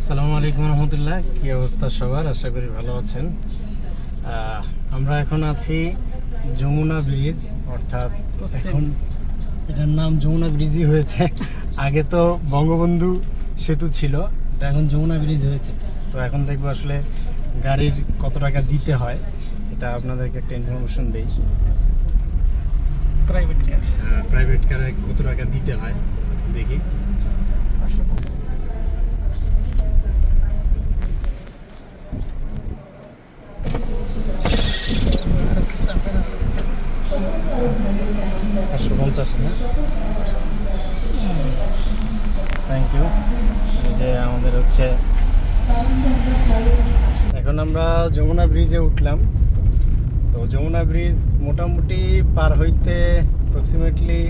আসসালামু আলাইকুম রহমতুল্লাহ। কি অবস্থা সবার? আশা করি ভালো আছেন। আমরা এখন আছি যমুনা ব্রিজ, অর্থাৎ এখন এটার নাম যমুনা ব্রিজই হয়েছে। আগে তো বঙ্গবন্ধু সেতু ছিল, এটা এখন যমুনা ব্রিজ হয়েছে। তো এখন দেখবো আসলে গাড়ির কত টাকা দিতে হয়, এটা আপনাদেরকে একটা ইনফরমেশন দিই। প্রাইভেট কারে কত টাকা দিতে হয় দেখি। Thank you. এই যে আমাদের হচ্ছে এখন আমরা যমুনা ব্রিজে উঠলাম। তো যমুনা ব্রিজ মোটামুটি পার হইতে অ্যাপ্রক্সিমেটলি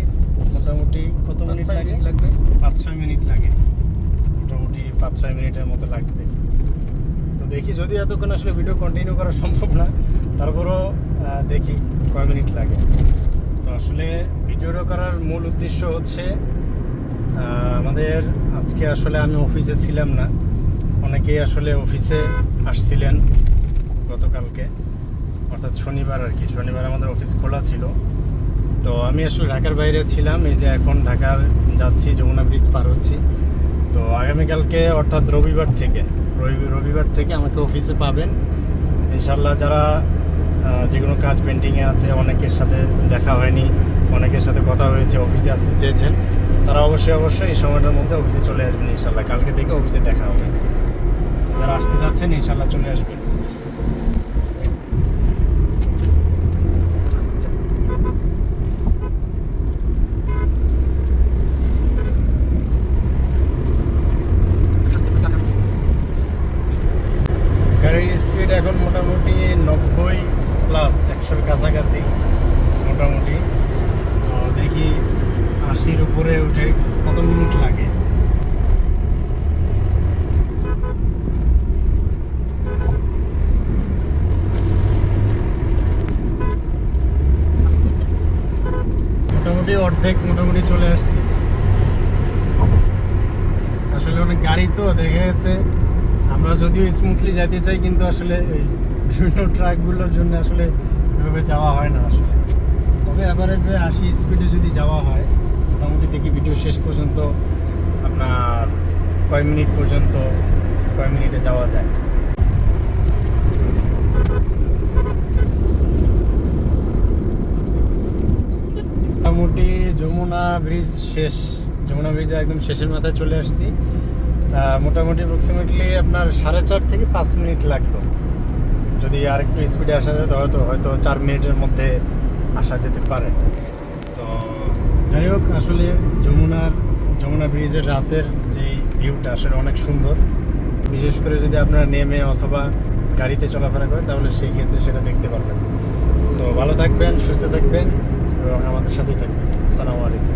মোটামুটি কত মিনিট লাগবে? 5-6 মিনিট লাগে, মোটামুটি 5-6 মিনিটের মতো লাগবে। তো দেখি, যদি এতক্ষণ আসলে ভিডিও কন্টিনিউ করা সম্ভব না, তারপরও দেখি কয় মিনিট লাগে। তো আসলে ভিডিওটা করার মূল উদ্দেশ্য হচ্ছে আমাদের আজকে আসলে আমি অফিসে ছিলাম না, অনেকেই আসলে অফিসে আসছিলেন গতকালকে, অর্থাৎ শনিবার আর কি। শনিবার আমাদের অফিস খোলা ছিল। তো আমি আসলে ঢাকার বাইরে ছিলাম, এই যে এখন ঢাকার যাচ্ছি, যমুনা ব্রিজ পার হচ্ছি। তো আগামীকালকে অর্থাৎ রবিবার থেকে আমাকে অফিসে পাবেন ইনশাল্লাহ। যারা যে কোনো কাজ পেন্ডিংয়ে আছে, অনেকের সাথে দেখা হয়নি, অনেকের সাথে কথা হয়েছে, অফিসে আসতে চেয়েছেন, তারা অবশ্যই এই সময়টার মধ্যে অফিসে চলে আসবেন ইনশাল্লাহ। কালকে থেকে অফিসে দেখা হবে। যারা আসতে চাচ্ছেন ইনশাল্লাহ চলে আসবেন। গাড়ির স্পিড এখন মোটামুটি 90+ 100-র কাছাকাছি মোটামুটি। তো দেখি 80-র উপরে উঠে কত মিনিট লাগে। মোটামুটি অর্ধেক চলে আসছি। আসলে অনেক গাড়ি তো দেখা গেছে, আমরা যদিও স্মুথলি যেতে চাই, কিন্তু আসলে এই বিভিন্ন ট্রাকগুলোর জন্য আসলে এভাবে যাওয়া হয় না আসলে। তবে অ্যাভারেজে 80 স্পিডে যদি যাওয়া হয়, মোটামুটি দেখি ভিডিও শেষ পর্যন্ত আপনার কয় মিনিটে যাওয়া যায়। মোটামুটি যমুনা ব্রিজে একদম শেষের মাথায় চলে আসছি। মোটামুটি অ্যাপ্রক্সিমেটলি আপনার 4.5 থেকে 5 মিনিট লাগলো। যদি আর একটু স্পিডে আসা যায় তো হয়তো 4 মিনিটের মধ্যে আসা যেতে পারে। তো যাই হোক, আসলে যমুনা ব্রিজের রাতের যেই ভিউটা আসলে অনেক সুন্দর। বিশেষ করে যদি আপনারা নেমে অথবা গাড়িতে চলাফেরা করেন, তাহলে সেই ক্ষেত্রে সেটা দেখতে পারবেন। সো ভালো থাকবেন, সুস্থ থাকবেন এবং আমাদের সাথেই থাকবেন। আসসালামু আলাইকুম।